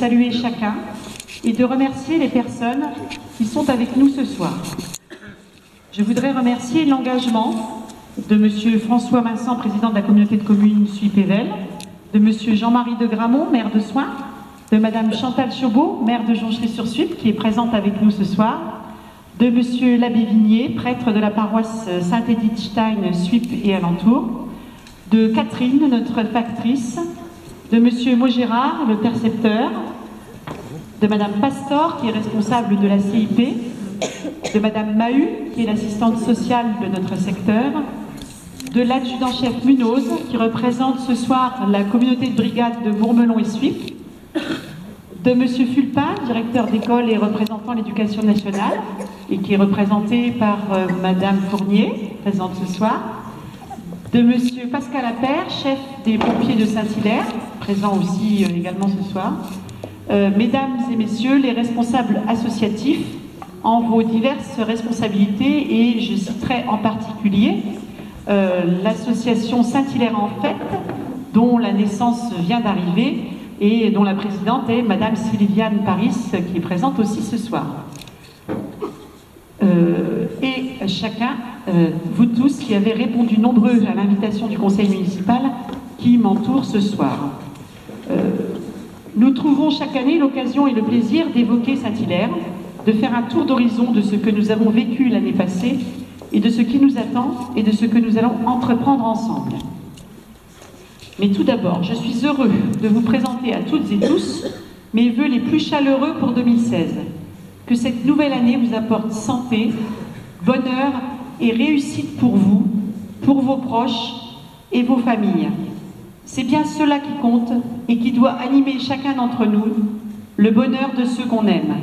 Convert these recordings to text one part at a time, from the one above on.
saluer chacun et de remercier les personnes qui sont avec nous ce soir. Je voudrais remercier l'engagement de M. François Vincent, président de la communauté de communes Suip-Pével, de M. Jean-Marie de Gramont, maire de Soins, de Mme Chantal Chaubeau, maire de Jonchery-sur-Suip, qui est présente avec nous ce soir, de M. l'abbé Vignier, prêtre de la paroisse Saint-Edith-Stein, Suip et alentour, de Catherine, notre factrice, de M. Maugérard, le percepteur, de Mme Pastor, qui est responsable de la CIP, de Mme Mahut, qui est l'assistante sociale de notre secteur, de l'adjudant-chef Munoz, qui représente ce soir la communauté de brigade de Bourmelon et Suip, de M. Fulpin, directeur d'école et représentant l'éducation nationale, et qui est représenté par Mme Fournier, présente ce soir, de M. Pascal Appert, chef des pompiers de Saint-Hilaire, présent aussi également ce soir, mesdames et messieurs les responsables associatifs en vos diverses responsabilités, et je citerai en particulier l'association Saint-Hilaire en Fête, dont la naissance vient d'arriver et dont la présidente est Madame Sylviane Paris, qui est présente aussi ce soir. Et chacun, vous tous qui avez répondu nombreux à l'invitation du conseil municipal qui m'entoure ce soir. Nous trouvons chaque année l'occasion et le plaisir d'évoquer Saint-Hilaire, de faire un tour d'horizon de ce que nous avons vécu l'année passée et de ce qui nous attend et de ce que nous allons entreprendre ensemble. Mais tout d'abord, je suis heureux de vous présenter à toutes et tous mes vœux les plus chaleureux pour 2016. Que cette nouvelle année vous apporte santé, bonheur et réussite pour vous, pour vos proches et vos familles. C'est bien cela qui compte et qui doit animer chacun d'entre nous, le bonheur de ceux qu'on aime.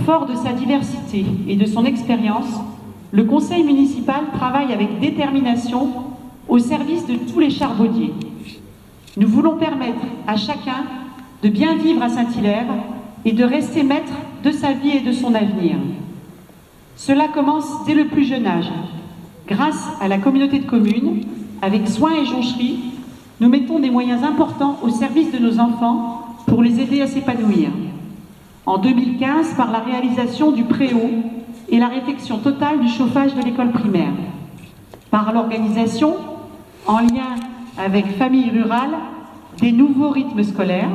Fort de sa diversité et de son expérience, le conseil municipal travaille avec détermination au service de tous les charbonniers. Nous voulons permettre à chacun de bien vivre à Saint-Hilaire et de rester maître de sa vie et de son avenir. Cela commence dès le plus jeune âge. Grâce à la communauté de communes, avec Soins et Jonchery, nous mettons des moyens importants au service de nos enfants pour les aider à s'épanouir. En 2015, par la réalisation du préau et la réfection totale du chauffage de l'école primaire. Par l'organisation, en lien avec Famille Rurale, des nouveaux rythmes scolaires,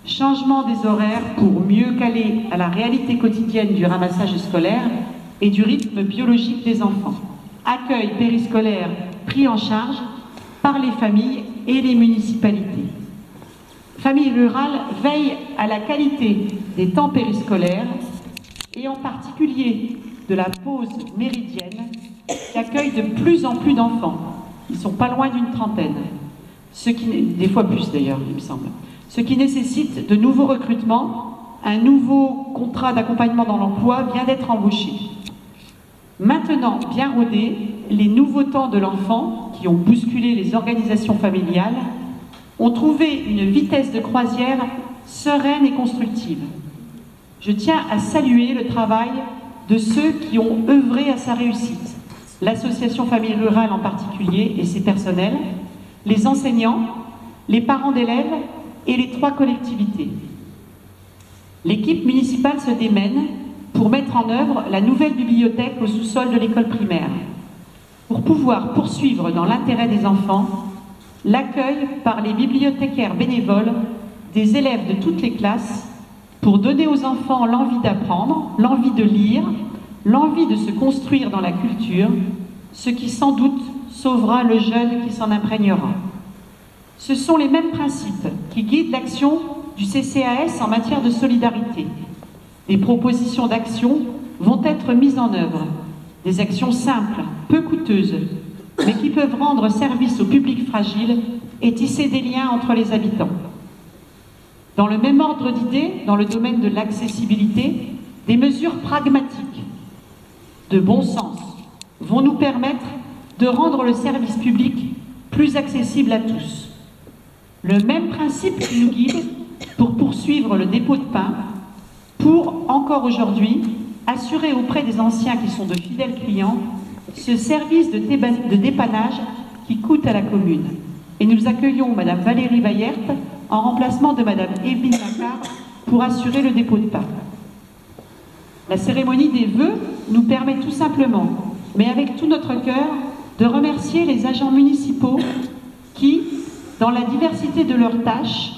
changement des horaires pour mieux caler à la réalité quotidienne du ramassage scolaire et du rythme biologique des enfants. Accueil périscolaire pris en charge par les familles et les municipalités. Famille Rurale veille à la qualité des temps périscolaires et en particulier de la pause méridienne qui accueille de plus en plus d'enfants. Ils sont pas loin d'une trentaine, des fois plus d'ailleurs, il me semble. Ce qui nécessite de nouveaux recrutements. Un nouveau contrat d'accompagnement dans l'emploi vient d'être embauché. Maintenant bien rodés, les nouveaux temps de l'enfant, qui ont bousculé les organisations familiales, ont trouvé une vitesse de croisière sereine et constructive. Je tiens à saluer le travail de ceux qui ont œuvré à sa réussite. L'association Famille Rurale en particulier et ses personnels, les enseignants, les parents d'élèves et les 3 collectivités. L'équipe municipale se démène pour mettre en œuvre la nouvelle bibliothèque au sous-sol de l'école primaire, pour pouvoir poursuivre dans l'intérêt des enfants l'accueil par les bibliothécaires bénévoles des élèves de toutes les classes pour donner aux enfants l'envie d'apprendre, l'envie de lire, l'envie de se construire dans la culture, ce qui sans doute sauvera le jeune qui s'en imprégnera. Ce sont les mêmes principes qui guident l'action du CCAS en matière de solidarité. Des propositions d'action vont être mises en œuvre, des actions simples, peu coûteuses, mais qui peuvent rendre service au public fragile et tisser des liens entre les habitants. Dans le même ordre d'idées, dans le domaine de l'accessibilité, des mesures pragmatiques, de bon sens, vont nous permettre de rendre le service public plus accessible à tous. Le même principe qui nous guide pour poursuivre le dépôt de pain, pour, encore aujourd'hui, assurer auprès des anciens qui sont de fidèles clients ce service de dépannage qui coûte à la commune. Et nous accueillons Madame Valérie Bayert en remplacement de Madame Evelyne Macquart pour assurer le dépôt de pain. La cérémonie des vœux nous permet tout simplement, mais avec tout notre cœur, de remercier les agents municipaux qui, dans la diversité de leurs tâches,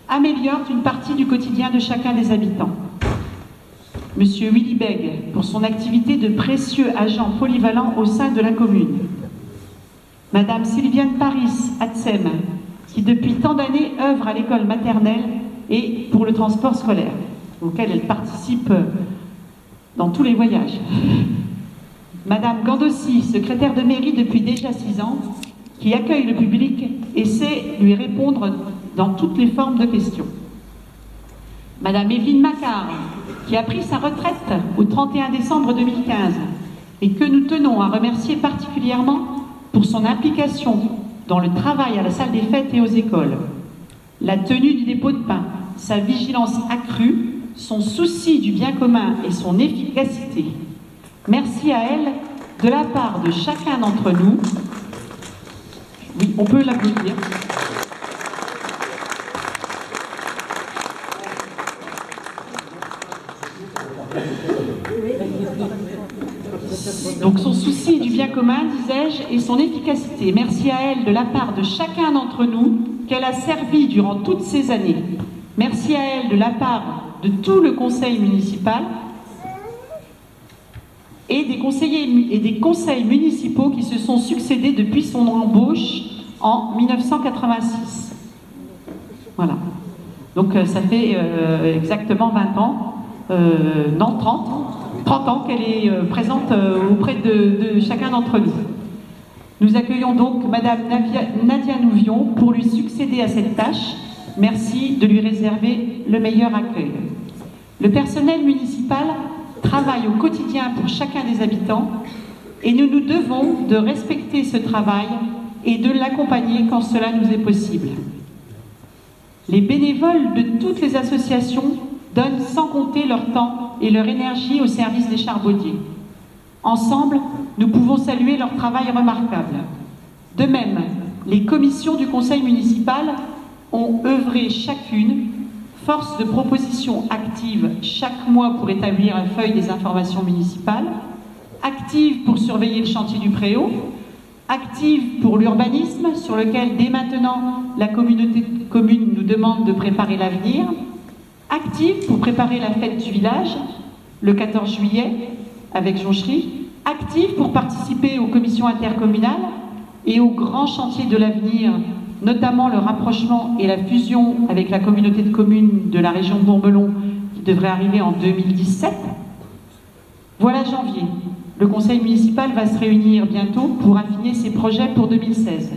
améliorent une partie du quotidien de chacun des habitants. Monsieur Willy Beg, pour son activité de précieux agent polyvalent au sein de la commune. Madame Sylviane Paris Atsem, qui depuis tant d'années œuvre à l'école maternelle et pour le transport scolaire, auquel elle participe dans tous les voyages. Madame Gandossi, secrétaire de mairie depuis déjà 6 ans, qui accueille le public et sait lui répondre dans toutes les formes de questions. Madame Evelyne Macquart, qui a pris sa retraite au 31 décembre 2015 et que nous tenons à remercier particulièrement pour son implication dans le travail à la salle des fêtes et aux écoles, la tenue du dépôt de pain, sa vigilance accrue, son souci du bien commun et son efficacité. Merci à elle de la part de chacun d'entre nous. Oui, on peut l'applaudir. Donc son souci du bien commun, disais-je, et son efficacité. Merci à elle de la part de chacun d'entre nous qu'elle a servi durant toutes ces années. Merci à elle de la part de tout le conseil municipal et des conseillers et des conseils municipaux qui se sont succédés depuis son embauche en 1986. Voilà. Donc ça fait exactement 20 ans, non 30 ans qu'elle est présente auprès de chacun d'entre nous. Nous accueillons donc Madame Nadia Nouvion pour lui succéder à cette tâche. Merci de lui réserver le meilleur accueil. Le personnel municipal travaille au quotidien pour chacun des habitants et nous nous devons de respecter ce travail et de l'accompagner quand cela nous est possible. Les bénévoles de toutes les associations donnent sans compter leur temps et leur énergie au service des charbonniers. Ensemble, nous pouvons saluer leur travail remarquable. De même, les commissions du conseil municipal ont œuvré chacune, force de proposition active chaque mois pour établir la feuille des informations municipales, active pour surveiller le chantier du Préau, active pour l'urbanisme, sur lequel dès maintenant la communauté de communes nous demande de préparer l'avenir, active pour préparer la fête du village, le 14 juillet, avec joncherie, active pour participer aux commissions intercommunales et aux grands chantiers de l'avenir, notamment le rapprochement et la fusion avec la communauté de communes de la région de Montbelon qui devrait arriver en 2017. Voilà janvier. Le conseil municipal va se réunir bientôt pour affiner ses projets pour 2016,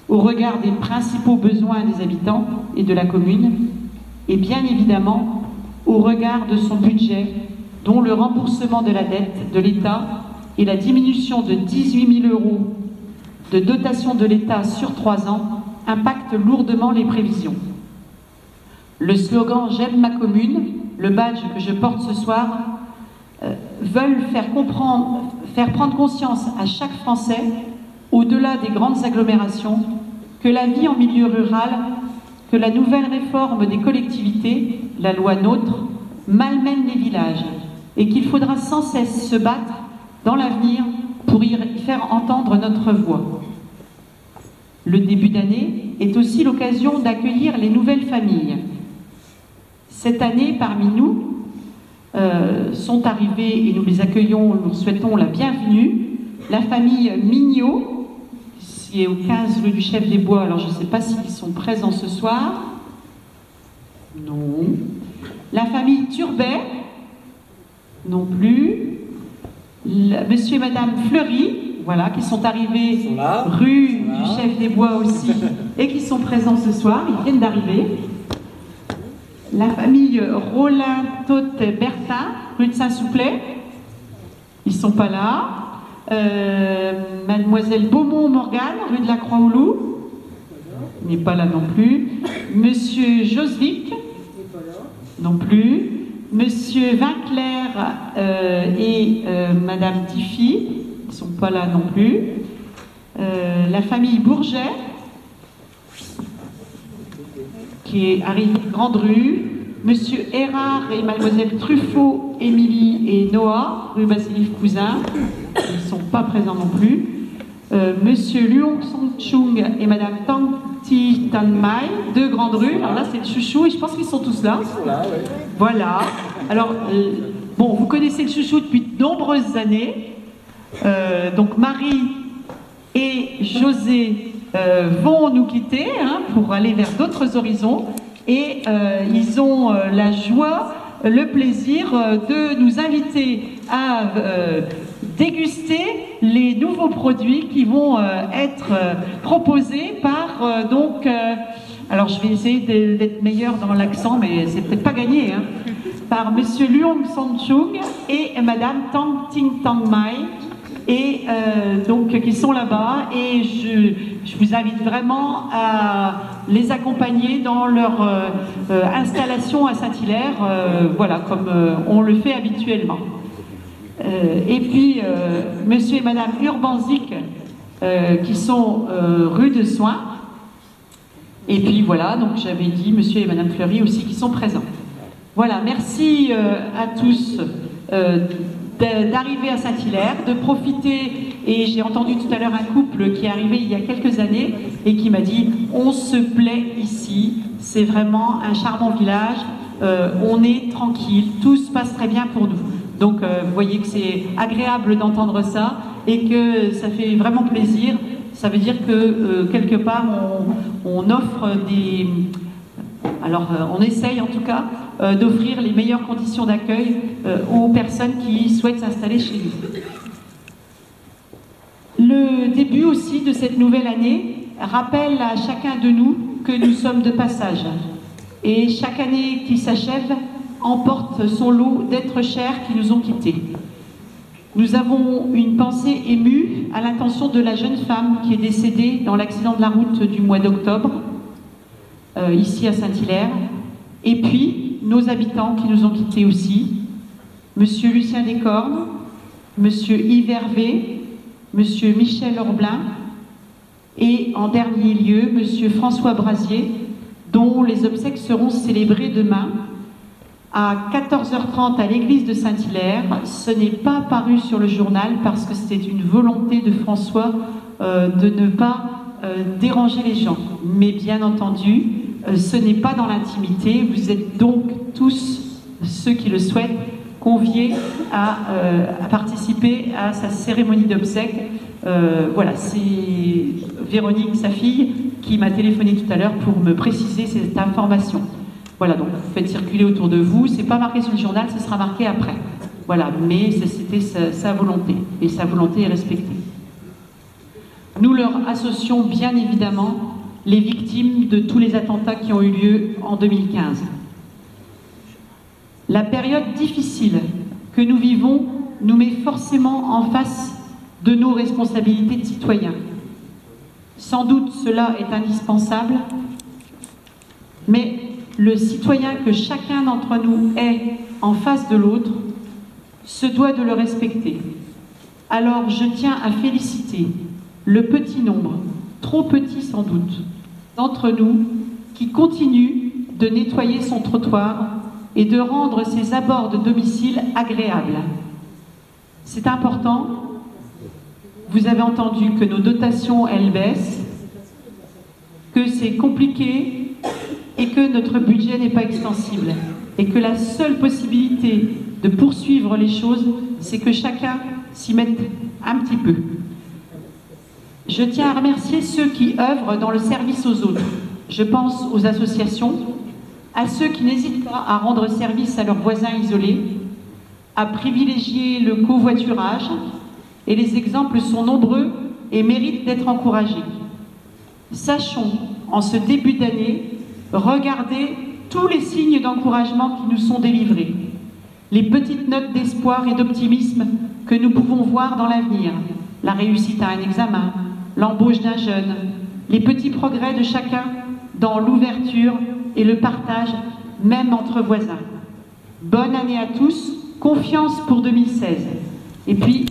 au regard des principaux besoins des habitants et de la commune, et bien évidemment au regard de son budget, dont le remboursement de la dette de l'État et la diminution de 18 000 € de dotation de l'État sur 3 ans impactent lourdement les prévisions. Le slogan « J'aime ma commune », le badge que je porte ce soir, veulent faire prendre conscience à chaque Français, au-delà des grandes agglomérations, que la vie en milieu rural, que la nouvelle réforme des collectivités, la loi NOTRe, malmène les villages et qu'il faudra sans cesse se battre dans l'avenir pour y faire entendre notre voix. Le début d'année est aussi l'occasion d'accueillir les nouvelles familles. Cette année, parmi nous, sont arrivés, et nous les accueillons, nous souhaitons la bienvenue, la famille Mignot, qui est au 15 rue du Chef des Bois. Alors je ne sais pas s'ils sont présents ce soir. Non. La famille Turbet, non plus. Monsieur et Madame Fleury, voilà, qui sont arrivés rue du Chef des Bois aussi, et qui sont présents ce soir, ils viennent d'arriver. La famille Rollin Toth Bertin, rue de Saint-Souplet, ils ne sont pas là. Mademoiselle Beaumont-Morgane, rue de la Croix-aux-Loups, il n'est pas là non plus. Monsieur Josvic, non plus. Monsieur Vinclair et Madame Tiffy, ils ne sont pas là non plus. La famille Bourget, qui est arrivé Grande Rue, Monsieur Erard et Mademoiselle Truffaut, Émilie et Noah, rue Bassilief Cousin, ils ne sont pas présents non plus. Monsieur Luong Song Chung et Madame Tang Thi Tan Mai, de Grande Rue. Alors là, c'est le chouchou et je pense qu'ils sont tous là. Voilà. Alors, bon, vous connaissez le chouchou depuis de nombreuses années. Donc Marie et José vont nous quitter pour aller vers d'autres horizons. Et ils ont la joie, le plaisir de nous inviter à déguster les nouveaux produits qui vont être proposés par alors je vais essayer d'être meilleure dans l'accent, mais c'est peut-être pas gagné, par Monsieur Luong Song Chung et Madame Tang Ting Tang Mai, et donc qui sont là-bas, et je vous invite vraiment à les accompagner dans leur installation à Saint-Hilaire, voilà, comme on le fait habituellement. Et puis Monsieur et Madame Urbanzik qui sont rue de Soins, et puis voilà, donc j'avais dit Monsieur et Madame Fleury aussi qui sont présents. Voilà, merci à tous d'arriver à Saint-Hilaire, de profiter, et j'ai entendu tout à l'heure un couple qui est arrivé il y a quelques années et qui m'a dit on se plaît ici, c'est vraiment un charmant village, on est tranquille, tout se passe très bien pour nous. Donc vous voyez que c'est agréable d'entendre ça et que ça fait vraiment plaisir. Ça veut dire que quelque part on offre des... Alors on essaye en tout cas d'offrir les meilleures conditions d'accueil aux personnes qui souhaitent s'installer chez nous. Le début aussi de cette nouvelle année rappelle à chacun de nous que nous sommes de passage. Et chaque année qui s'achève emporte son lot d'êtres chers qui nous ont quittés. Nous avons une pensée émue à l'intention de la jeune femme qui est décédée dans l'accident de la route du mois d'octobre, ici à Saint-Hilaire, et puis nos habitants qui nous ont quittés aussi, Monsieur Lucien Descornes, Monsieur Yves Hervé, Monsieur Michel Orblin, et en dernier lieu, Monsieur François Brasier, dont les obsèques seront célébrées demain à 14h30 à l'église de Saint-Hilaire. Ce n'est pas paru sur le journal parce que c'était une volonté de François de ne pas déranger les gens. Mais bien entendu, ce n'est pas dans l'intimité. Vous êtes donc tous, ceux qui le souhaitent, conviés à participer à sa cérémonie d'obsèques. Voilà, c'est Véronique, sa fille, qui m'a téléphoné tout à l'heure pour me préciser cette information. Voilà, donc vous faites circuler autour de vous. C'est pas marqué sur le journal, ce sera marqué après. Voilà, mais c'était sa volonté, et sa volonté est respectée. Nous leur associons bien évidemment les victimes de tous les attentats qui ont eu lieu en 2015. La période difficile que nous vivons nous met forcément en face de nos responsabilités de citoyens. Sans doute cela est indispensable, mais le citoyen que chacun d'entre nous est en face de l'autre se doit de le respecter. Alors je tiens à féliciter le petit nombre, trop petit sans doute, d'entre nous qui continue de nettoyer son trottoir et de rendre ses abords de domicile agréables. C'est important. Vous avez entendu que nos dotations, elles baissent, que c'est compliqué et que notre budget n'est pas extensible. Et que la seule possibilité de poursuivre les choses, c'est que chacun s'y mette un petit peu. Je tiens à remercier ceux qui œuvrent dans le service aux autres. Je pense aux associations, à ceux qui n'hésitent pas à rendre service à leurs voisins isolés, à privilégier le covoiturage, et les exemples sont nombreux et méritent d'être encouragés. Sachons, en ce début d'année, regarder tous les signes d'encouragement qui nous sont délivrés, les petites notes d'espoir et d'optimisme que nous pouvons voir dans l'avenir, la réussite à un examen, l'embauche d'un jeune, les petits progrès de chacun dans l'ouverture et le partage, même entre voisins. Bonne année à tous, confiance pour 2016. Et puis,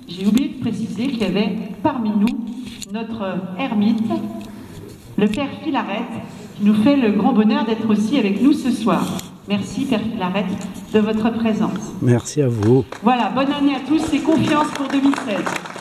j'ai oublié de préciser qu'il y avait parmi nous notre ermite, le père Philarète, qui nous fait le grand bonheur d'être aussi avec nous ce soir. Merci, Père Philarète, de votre présence. Merci à vous. Voilà, bonne année à tous et confiance pour 2016.